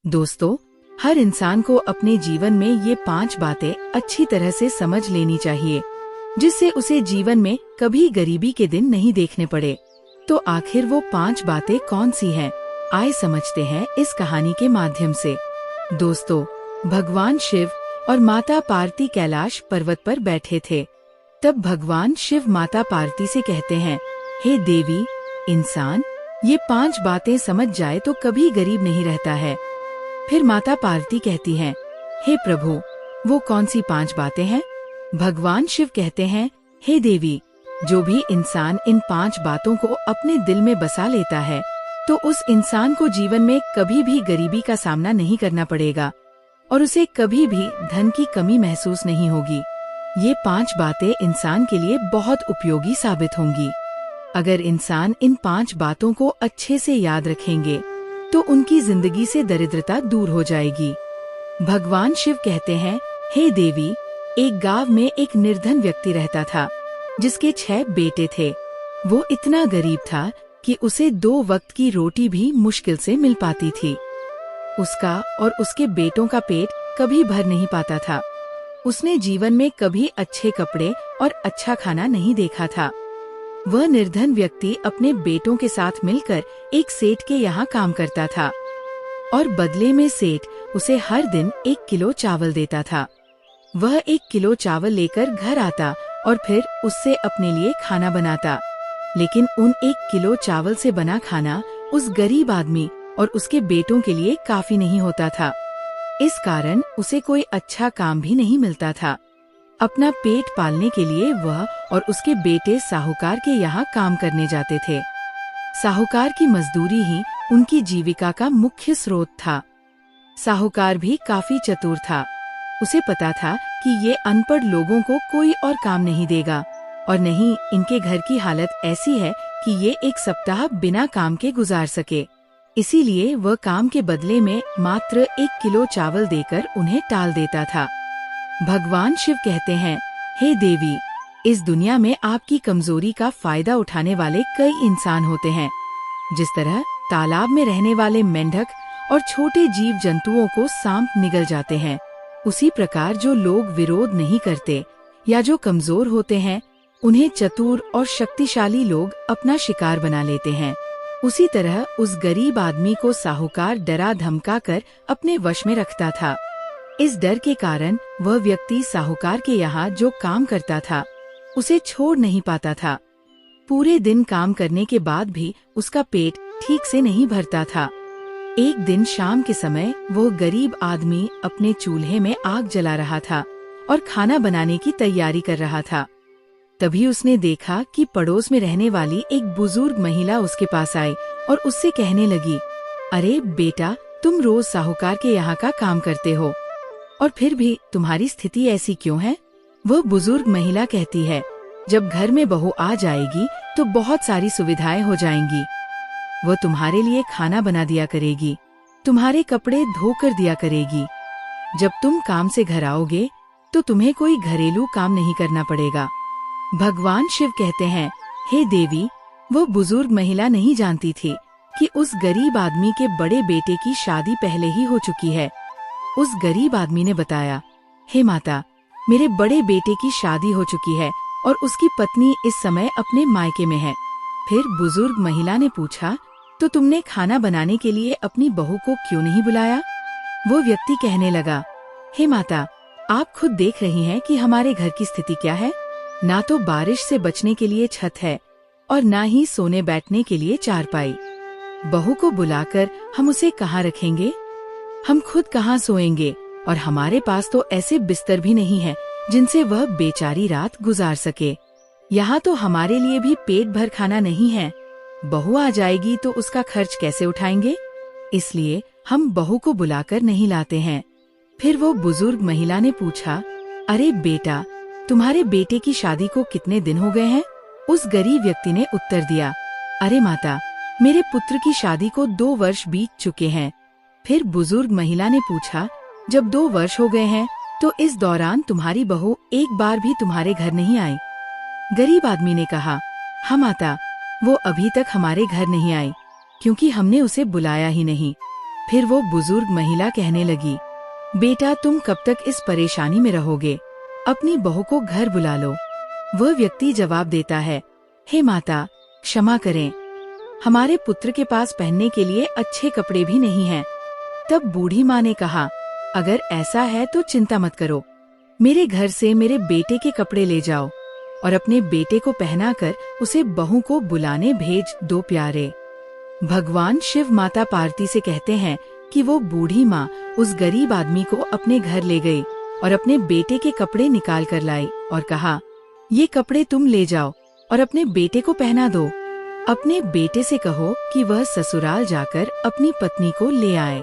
दोस्तों, हर इंसान को अपने जीवन में ये 5 बातें अच्छी तरह से समझ लेनी चाहिए, जिससे उसे जीवन में कभी गरीबी के दिन नहीं देखने पड़े। तो आखिर वो 5 बातें कौन सी हैं? आइए समझते हैं इस कहानी के माध्यम से। दोस्तों, भगवान शिव और माता पार्वती कैलाश पर्वत पर बैठे थे। तब भगवान शिव माता पार्वती से कहते हैं, हे देवी, इंसान ये 5 बातें समझ जाए तो कभी गरीब नहीं रहता है। फिर माता पार्वती कहती हैं, हे प्रभु, वो कौन सी 5 बातें हैं? भगवान शिव कहते हैं, हे देवी, जो भी इंसान इन 5 बातों को अपने दिल में बसा लेता है तो उस इंसान को जीवन में कभी भी गरीबी का सामना नहीं करना पड़ेगा और उसे कभी भी धन की कमी महसूस नहीं होगी। ये 5 बातें इंसान के लिए बहुत उपयोगी साबित होंगी। अगर इंसान इन 5 बातों को अच्छे से याद रखेंगे तो उनकी जिंदगी से दरिद्रता दूर हो जाएगी। भगवान शिव कहते हैं, हे देवी, एक गांव में एक निर्धन व्यक्ति रहता था जिसके 6 बेटे थे। वो इतना गरीब था कि उसे 2 वक्त की रोटी भी मुश्किल से मिल पाती थी। उसका और उसके बेटों का पेट कभी भर नहीं पाता था। उसने जीवन में कभी अच्छे कपड़े और अच्छा खाना नहीं देखा था। वह निर्धन व्यक्ति अपने बेटों के साथ मिलकर एक सेठ के यहाँ काम करता था और बदले में सेठ उसे हर दिन 1 किलो चावल देता था। वह 1 किलो चावल लेकर घर आता और फिर उससे अपने लिए खाना बनाता, लेकिन उन 1 किलो चावल से बना खाना उस गरीब आदमी और उसके बेटों के लिए काफी नहीं होता था। इस कारण उसे कोई अच्छा काम भी नहीं मिलता था। अपना पेट पालने के लिए वह और उसके बेटे साहूकार के यहाँ काम करने जाते थे। साहूकार की मजदूरी ही उनकी जीविका का मुख्य स्रोत था। साहूकार भी काफी चतुर था। उसे पता था कि ये अनपढ़ लोगों को कोई और काम नहीं देगा और नहीं इनके घर की हालत ऐसी है कि ये 1 सप्ताह बिना काम के गुजार सके। इसीलिए वह काम के बदले में मात्र 1 किलो चावल देकर उन्हें टाल देता था। भगवान शिव कहते हैं, हे देवी, इस दुनिया में आपकी कमजोरी का फायदा उठाने वाले कई इंसान होते हैं। जिस तरह तालाब में रहने वाले मेंढक और छोटे जीव जंतुओं को सांप निगल जाते हैं, उसी प्रकार जो लोग विरोध नहीं करते या जो कमजोर होते हैं उन्हें चतुर और शक्तिशाली लोग अपना शिकार बना लेते हैं। उसी तरह उस गरीब आदमी को साहूकार डरा धमका कर अपने वश में रखता था। इस डर के कारण वह व्यक्ति साहूकार के यहाँ जो काम करता था उसे छोड़ नहीं पाता था। पूरे दिन काम करने के बाद भी उसका पेट ठीक से नहीं भरता था। एक दिन शाम के समय वो गरीब आदमी अपने चूल्हे में आग जला रहा था और खाना बनाने की तैयारी कर रहा था। तभी उसने देखा कि पड़ोस में रहने वाली एक बुजुर्ग महिला उसके पास आई और उससे कहने लगी, अरे बेटा, तुम रोज साहूकार के यहाँ का काम करते हो और फिर भी तुम्हारी स्थिति ऐसी क्यों है? वह बुजुर्ग महिला कहती है, जब घर में बहू आ जाएगी तो बहुत सारी सुविधाएं हो जाएंगी। वो तुम्हारे लिए खाना बना दिया करेगी, तुम्हारे कपड़े धो कर दिया करेगी। जब तुम काम से घर आओगे तो तुम्हें कोई घरेलू काम नहीं करना पड़ेगा। भगवान शिव कहते हैं, हे देवी, वो बुजुर्ग महिला नहीं जानती थी कि उस गरीब आदमी के बड़े बेटे की शादी पहले ही हो चुकी है। उस गरीब आदमी ने बताया, हे माता, मेरे बड़े बेटे की शादी हो चुकी है और उसकी पत्नी इस समय अपने मायके में है। फिर बुजुर्ग महिला ने पूछा, तो तुमने खाना बनाने के लिए अपनी बहू को क्यों नहीं बुलाया? वो व्यक्ति कहने लगा, हे माता, आप खुद देख रही हैं कि हमारे घर की स्थिति क्या है। ना तो बारिश से बचने के लिए छत है और ना ही सोने बैठने के लिए चारपाई। बहू को बुलाकर हम उसे कहाँ रखेंगे? हम खुद कहाँ सोएंगे और हमारे पास तो ऐसे बिस्तर भी नहीं है जिनसे वह बेचारी रात गुजार सके। यहाँ तो हमारे लिए भी पेट भर खाना नहीं है। बहू आ जाएगी तो उसका खर्च कैसे उठाएंगे? इसलिए हम बहू को बुलाकर नहीं लाते हैं। फिर वो बुजुर्ग महिला ने पूछा, अरे बेटा, तुम्हारे बेटे की शादी को कितने दिन हो गए हैं? उस गरीब व्यक्ति ने उत्तर दिया, अरे माता, मेरे पुत्र की शादी को 2 वर्ष बीत चुके हैं। फिर बुजुर्ग महिला ने पूछा, जब 2 वर्ष हो गए हैं तो इस दौरान तुम्हारी बहू एक बार भी तुम्हारे घर नहीं आई? गरीब आदमी ने कहा, हाँ माता, वो अभी तक हमारे घर नहीं आई क्योंकि हमने उसे बुलाया ही नहीं। फिर वो बुजुर्ग महिला कहने लगी, बेटा तुम कब तक इस परेशानी में रहोगे? अपनी बहू को घर बुला लो। वह व्यक्ति जवाब देता है, हे माता, क्षमा करें, हमारे पुत्र के पास पहनने के लिए अच्छे कपड़े भी नहीं हैं। तब बूढ़ी माँ ने कहा, अगर ऐसा है तो चिंता मत करो, मेरे घर से मेरे बेटे के कपड़े ले जाओ और अपने बेटे को पहनाकर उसे बहू को बुलाने भेज दो। प्यारे भगवान शिव माता पार्वती से कहते हैं कि वो बूढ़ी माँ उस गरीब आदमी को अपने घर ले गई और अपने बेटे के कपड़े निकाल कर लाई और कहा, ये कपड़े तुम ले जाओ और अपने बेटे को पहना दो। अपने बेटे से कहो कि वह ससुराल जाकर अपनी पत्नी को ले आए।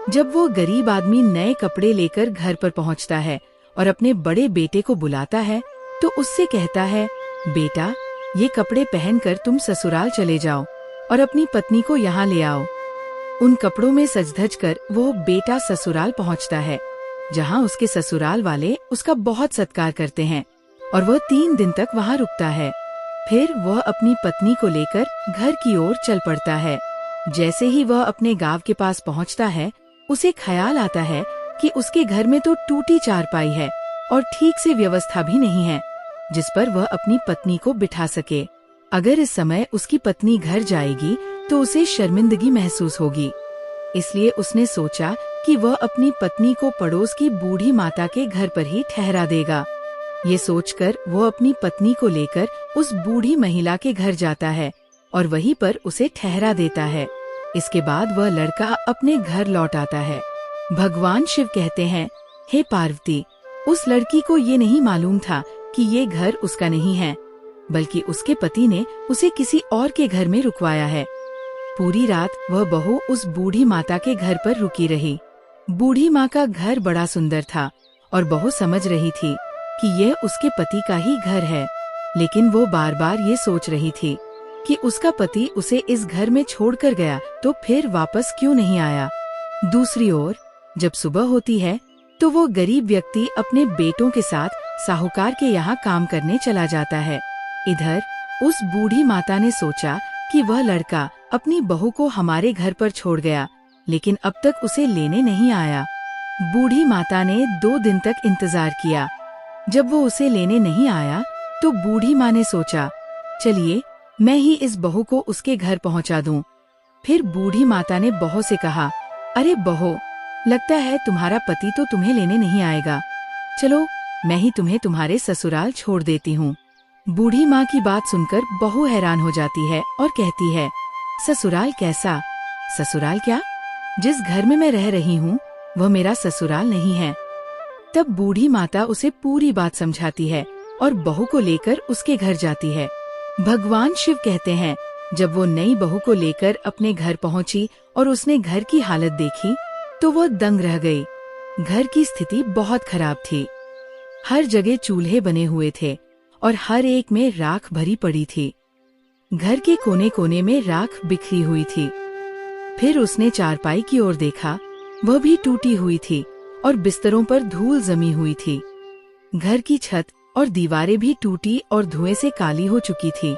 जब वो गरीब आदमी नए कपड़े लेकर घर पर पहुंचता है और अपने बड़े बेटे को बुलाता है तो उससे कहता है, बेटा ये कपड़े पहनकर तुम ससुराल चले जाओ और अपनी पत्नी को यहाँ ले आओ। उन कपड़ों में सज-धज कर वो बेटा ससुराल पहुँचता है, जहाँ उसके ससुराल वाले उसका बहुत सत्कार करते हैं और वह 3 दिन तक वहाँ रुकता है। फिर वह अपनी पत्नी को लेकर घर की ओर चल पड़ता है। जैसे ही वह अपने गांव के पास पहुँचता है, उसे ख्याल आता है कि उसके घर में तो टूटी चारपाई है और ठीक से व्यवस्था भी नहीं है जिस पर वह अपनी पत्नी को बिठा सके। अगर इस समय उसकी पत्नी घर जाएगी तो उसे शर्मिंदगी महसूस होगी, इसलिए उसने सोचा कि वह अपनी पत्नी को पड़ोस की बूढ़ी माता के घर पर ही ठहरा देगा। ये सोचकर वो अपनी पत्नी को लेकर उस बूढ़ी महिला के घर जाता है और वहीं पर उसे ठहरा देता है। इसके बाद वह लड़का अपने घर लौट आता है। भगवान शिव कहते हैं, हे पार्वती, उस लड़की को ये नहीं मालूम था कि ये घर उसका नहीं है, बल्कि उसके पति ने उसे किसी और के घर में रुकवाया है। पूरी रात वह बहू उस बूढ़ी माता के घर पर रुकी रही। बूढ़ी माँ का घर बड़ा सुंदर था और बहू समझ रही थी कि यह उसके पति का ही घर है, लेकिन वो बार बार ये सोच रही थी कि उसका पति उसे इस घर में छोड़कर गया तो फिर वापस क्यों नहीं आया। दूसरी ओर जब सुबह होती है तो वो गरीब व्यक्ति अपने बेटों के साथ साहूकार के यहाँ काम करने चला जाता है। इधर उस बूढ़ी माता ने सोचा कि वह लड़का अपनी बहू को हमारे घर पर छोड़ गया, लेकिन अब तक उसे लेने नहीं आया। बूढ़ी माता ने 2 दिन तक इंतजार किया। जब वो उसे लेने नहीं आया तो बूढ़ी माँ ने सोचा, चलिए मैं ही इस बहू को उसके घर पहुँचा दूं। फिर बूढ़ी माता ने बहू से कहा, अरे बहू, लगता है तुम्हारा पति तो तुम्हें लेने नहीं आएगा, चलो मैं ही तुम्हें तुम्हारे ससुराल छोड़ देती हूँ। बूढ़ी माँ की बात सुनकर बहू हैरान हो जाती है और कहती है, ससुराल कैसा? ससुराल क्या? जिस घर में मैं रह रही हूँ वह मेरा ससुराल नहीं है। तब बूढ़ी माता उसे पूरी बात समझाती है और बहू को लेकर उसके घर जाती है। भगवान शिव कहते हैं, जब वो नई बहू को लेकर अपने घर पहुँची और उसने घर की हालत देखी तो वो दंग रह गई। घर की स्थिति बहुत खराब थी। हर जगह चूल्हे बने हुए थे और हर एक में राख भरी पड़ी थी। घर के कोने कोने में राख बिखरी हुई थी। फिर उसने चारपाई की ओर देखा, वह भी टूटी हुई थी और बिस्तरों पर धूल जमी हुई थी। घर की छत और दीवारें भी टूटी और धुएं से काली हो चुकी थी।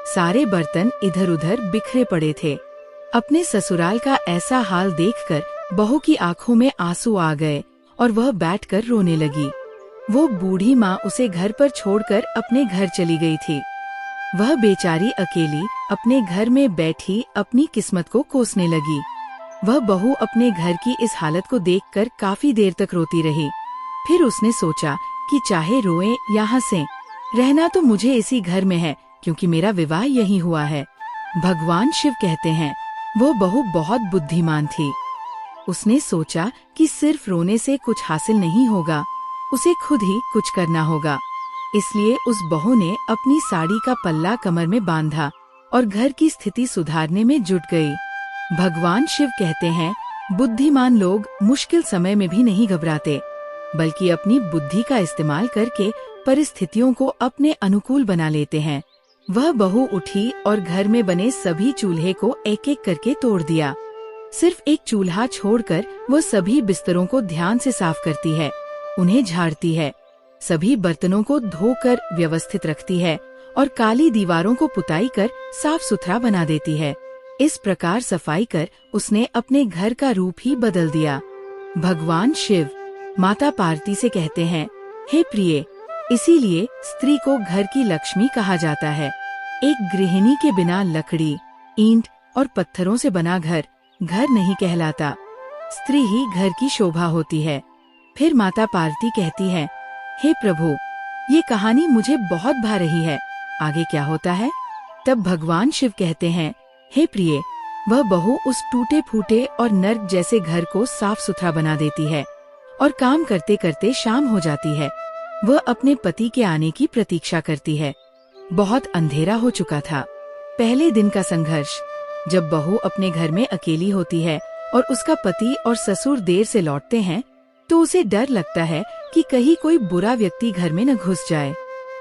सारे बर्तन इधर उधर बिखरे पड़े थे। अपने ससुराल का ऐसा हाल देखकर बहू की आंखों में आंसू आ गए और वह बैठकर रोने लगी। वो बूढ़ी माँ उसे घर पर छोड़कर अपने घर चली गई थी। वह बेचारी अकेली अपने घर में बैठी अपनी किस्मत को कोसने लगी। वह बहू अपने घर की इस हालत को देखकर काफी देर तक रोती रही। फिर उसने सोचा कि चाहे रोए या हंसे, रहना तो मुझे इसी घर में है, क्योंकि मेरा विवाह यही हुआ है। भगवान शिव कहते हैं, वो बहू बहुत बुद्धिमान थी। उसने सोचा कि सिर्फ रोने से कुछ हासिल नहीं होगा, उसे खुद ही कुछ करना होगा। इसलिए उस बहू ने अपनी साड़ी का पल्ला कमर में बांधा और घर की स्थिति सुधारने में जुट गई। भगवान शिव कहते हैं, बुद्धिमान लोग मुश्किल समय में भी नहीं घबराते, बल्कि अपनी बुद्धि का इस्तेमाल करके परिस्थितियों को अपने अनुकूल बना लेते हैं। वह बहू उठी और घर में बने सभी चूल्हे को एक एक करके तोड़ दिया। सिर्फ एक चूल्हा छोड़कर वह सभी बिस्तरों को ध्यान से साफ करती है, उन्हें झाड़ती है, सभी बर्तनों को धोकर व्यवस्थित रखती है और काली दीवारों को पुताई कर साफ सुथरा बना देती है। इस प्रकार सफाई कर उसने अपने घर का रूप ही बदल दिया। भगवान शिव माता पार्वती से कहते हैं, हे प्रिय, इसीलिए स्त्री को घर की लक्ष्मी कहा जाता है। एक गृहिणी के बिना लकड़ी, ईंट और पत्थरों से बना घर घर नहीं कहलाता। स्त्री ही घर की शोभा होती है। फिर माता पार्वती कहती है, हे प्रभु, ये कहानी मुझे बहुत भा रही है, आगे क्या होता है? तब भगवान शिव कहते हैं, हे प्रिय, वह बहू उस टूटे फूटे और नर्क जैसे घर को साफ सुथरा बना देती है और काम करते करते शाम हो जाती है। वह अपने पति के आने की प्रतीक्षा करती है। बहुत अंधेरा हो चुका था। पहले दिन का संघर्ष। जब बहू अपने घर में अकेली होती है और उसका पति और ससुर देर से लौटते हैं, तो उसे डर लगता है कि कहीं कोई बुरा व्यक्ति घर में न घुस जाए।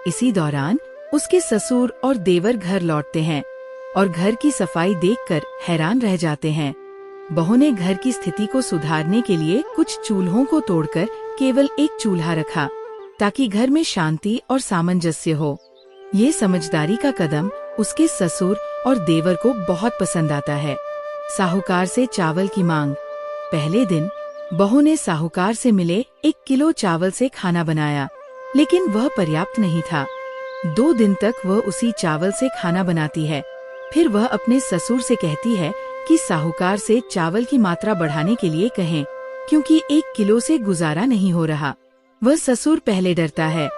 इसी दौरान उसके ससुर और देवर घर लौटते हैं और घर की सफाई देखकर हैरान रह जाते हैं। बहू ने घर की स्थिति को सुधारने के लिए कुछ चूल्हों को तोड़कर केवल एक चूल्हा रखा, ताकि घर में शांति और सामंजस्य हो। ये समझदारी का कदम उसके ससुर और देवर को बहुत पसंद आता है। साहूकार से चावल की मांग। पहले दिन बहू ने साहूकार से मिले 1 किलो चावल से खाना बनाया, लेकिन वह पर्याप्त नहीं था। 2 दिन तक वह उसी चावल से खाना बनाती है। फिर वह अपने ससुर से कहती है कि साहूकार से चावल की मात्रा बढ़ाने के लिए कहें, क्योंकि 1 किलो से गुजारा नहीं हो रहा। वह ससुर पहले डरता है,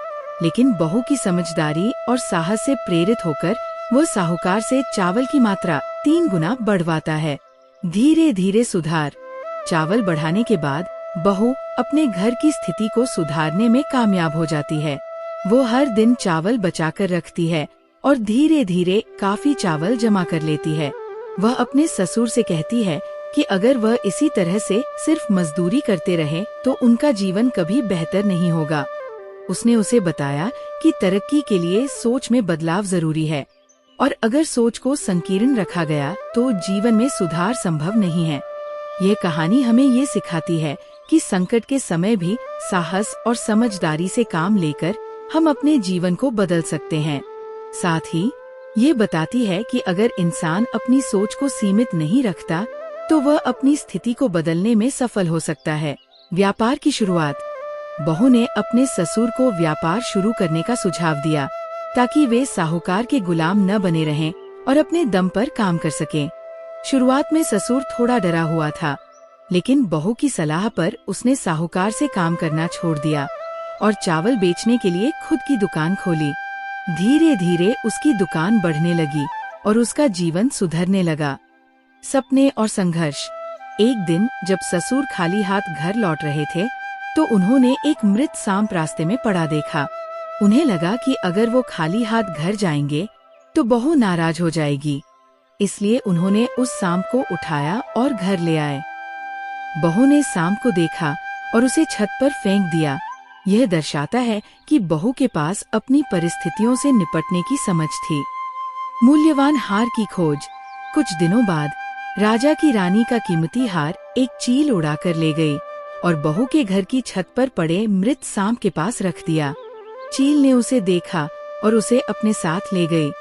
लेकिन बहू की समझदारी और साहस से प्रेरित होकर वह साहूकार से चावल की मात्रा 3 गुना बढ़वाता है। धीरे धीरे सुधार। चावल बढ़ाने के बाद बहू अपने घर की स्थिति को सुधारने में कामयाब हो जाती है। वो हर दिन चावल बचाकर रखती है और धीरे धीरे काफी चावल जमा कर लेती है। वह अपने ससुर से कहती है कि अगर वह इसी तरह से सिर्फ मजदूरी करते रहे तो उनका जीवन कभी बेहतर नहीं होगा। उसने उसे बताया कि तरक्की के लिए सोच में बदलाव जरूरी है, और अगर सोच को संकीर्ण रखा गया तो जीवन में सुधार संभव नहीं है। यह कहानी हमें ये सिखाती है कि संकट के समय भी साहस और समझदारी से काम लेकर हम अपने जीवन को बदल सकते हैं। साथ ही ये बताती है कि अगर इंसान अपनी सोच को सीमित नहीं रखता तो वह अपनी स्थिति को बदलने में सफल हो सकता है। व्यापार की शुरुआत। बहू ने अपने ससुर को व्यापार शुरू करने का सुझाव दिया, ताकि वे साहूकार के गुलाम न बने रहें और अपने दम पर काम कर सकें। शुरुआत में ससुर थोड़ा डरा हुआ था, लेकिन बहू की सलाह पर उसने साहूकार से काम करना छोड़ दिया और चावल बेचने के लिए खुद की दुकान खोली। धीरे धीरे उसकी दुकान बढ़ने लगी और उसका जीवन सुधरने लगा। सपने और संघर्ष। एक दिन जब ससुर खाली हाथ घर लौट रहे थे, तो उन्होंने एक मृत सांप रास्ते में पड़ा देखा। उन्हें लगा कि अगर वो खाली हाथ घर जाएंगे तो बहू नाराज हो जाएगी, इसलिए उन्होंने उस सांप को उठाया और घर ले आए। बहू ने सांप को देखा और उसे छत पर फेंक दिया। यह दर्शाता है कि बहू के पास अपनी परिस्थितियों से निपटने की समझ थी। मूल्यवान हार की खोज। कुछ दिनों बाद राजा की रानी का कीमती हार एक चील उड़ाकर ले गई और बहू के घर की छत पर पड़े मृत सांप के पास रख दिया। चील ने उसे देखा और उसे अपने साथ ले गई,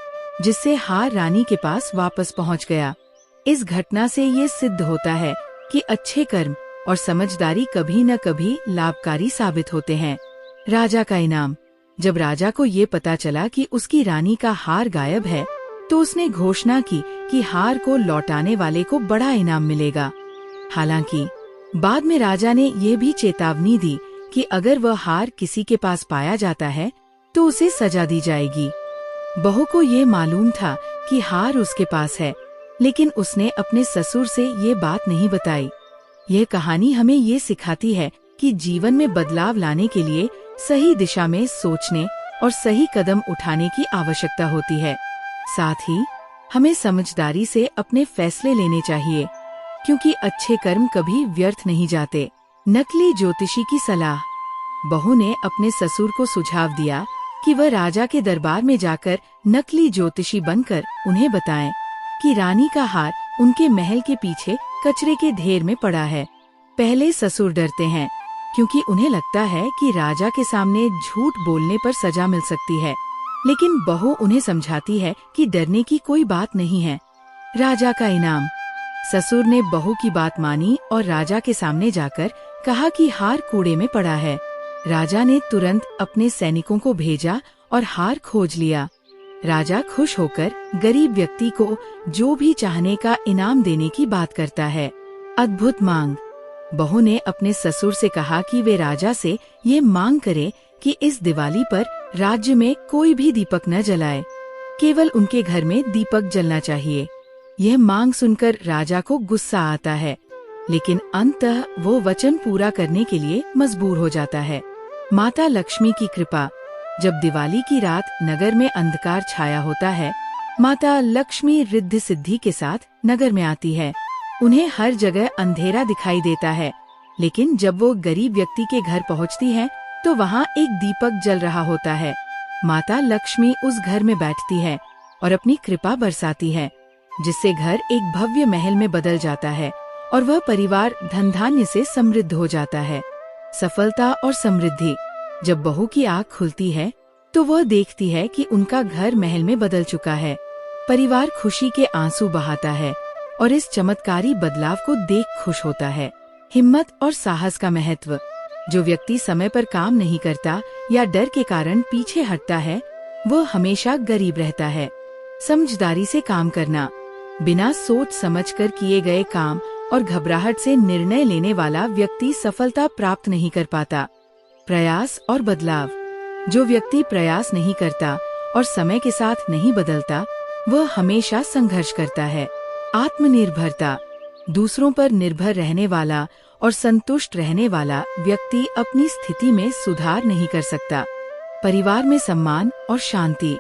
जिससे हार रानी के पास वापस पहुंच गया। इस घटना से ये सिद्ध होता है कि अच्छे कर्म और समझदारी कभी न कभी लाभकारी साबित होते हैं। राजा का इनाम। जब राजा को ये पता चला कि उसकी रानी का हार गायब है, तो उसने घोषणा की कि हार को लौटाने वाले को बड़ा इनाम मिलेगा। हालांकि बाद में राजा ने ये भी चेतावनी दी कि अगर वह हार किसी के पास पाया जाता है तो उसे सजा दी जाएगी। बहू को ये मालूम था कि हार उसके पास है, लेकिन उसने अपने ससुर से ये बात नहीं बताई। यह कहानी हमें ये सिखाती है कि जीवन में बदलाव लाने के लिए सही दिशा में सोचने और सही कदम उठाने की आवश्यकता होती है। साथ ही हमें समझदारी से अपने फैसले लेने चाहिए, क्योंकि अच्छे कर्म कभी व्यर्थ नहीं जाते। नकली ज्योतिषी की सलाह। बहू ने अपने ससुर को सुझाव दिया कि वह राजा के दरबार में जाकर नकली ज्योतिषी बनकर उन्हें बताएं कि रानी का हार उनके महल के पीछे कचरे के ढेर में पड़ा है। पहले ससुर डरते हैं, क्योंकि उन्हें लगता है कि राजा के सामने झूठ बोलने पर सजा मिल सकती है, लेकिन बहू उन्हें समझाती है कि डरने की कोई बात नहीं है। राजा का इनाम। ससुर ने बहू की बात मानी और राजा के सामने जाकर कहा कि हार कूड़े में पड़ा है। राजा ने तुरंत अपने सैनिकों को भेजा और हार खोज लिया। राजा खुश होकर गरीब व्यक्ति को जो भी चाहने का इनाम देने की बात करता है। अद्भुत मांग। बहू ने अपने ससुर से कहा कि वे राजा से ये मांग करें कि इस दिवाली पर राज्य में कोई भी दीपक न जलाए, केवल उनके घर में दीपक जलना चाहिए। यह मांग सुनकर राजा को गुस्सा आता है, लेकिन अंततः वो वचन पूरा करने के लिए मजबूर हो जाता है। माता लक्ष्मी की कृपा। जब दिवाली की रात नगर में अंधकार छाया होता है, माता लक्ष्मी रिद्धि सिद्धि के साथ नगर में आती है। उन्हें हर जगह अंधेरा दिखाई देता है, लेकिन जब वो गरीब व्यक्ति के घर पहुंचती है तो वहाँ एक दीपक जल रहा होता है। माता लक्ष्मी उस घर में बैठती है और अपनी कृपा बरसाती है, जिससे घर एक भव्य महल में बदल जाता है और वह परिवार धन धान्य से समृद्ध हो जाता है। सफलता और समृद्धि। जब बहू की आँख खुलती है तो वह देखती है कि उनका घर महल में बदल चुका है। परिवार खुशी के आंसू बहाता है और इस चमत्कारी बदलाव को देख खुश होता है। हिम्मत और साहस का महत्व। जो व्यक्ति समय पर काम नहीं करता या डर के कारण पीछे हटता है, वह हमेशा गरीब रहता है। समझदारी से काम करना। बिना सोच समझकर किए गए काम और घबराहट से निर्णय लेने वाला व्यक्ति सफलता प्राप्त नहीं कर पाता। प्रयास और बदलाव। जो व्यक्ति प्रयास नहीं करता और समय के साथ नहीं बदलता, वह हमेशा संघर्ष करता है। आत्मनिर्भरता। दूसरों पर निर्भर रहने वाला और संतुष्ट रहने वाला व्यक्ति अपनी स्थिति में सुधार नहीं कर सकता। परिवार में सम्मान और शांति।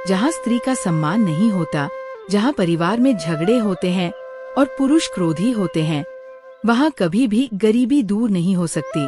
जहाँ स्त्री का सम्मान नहीं होता, जहाँ परिवार में झगड़े होते हैं और पुरुष क्रोधी होते हैं, वहाँ कभी भी गरीबी दूर नहीं हो सकती।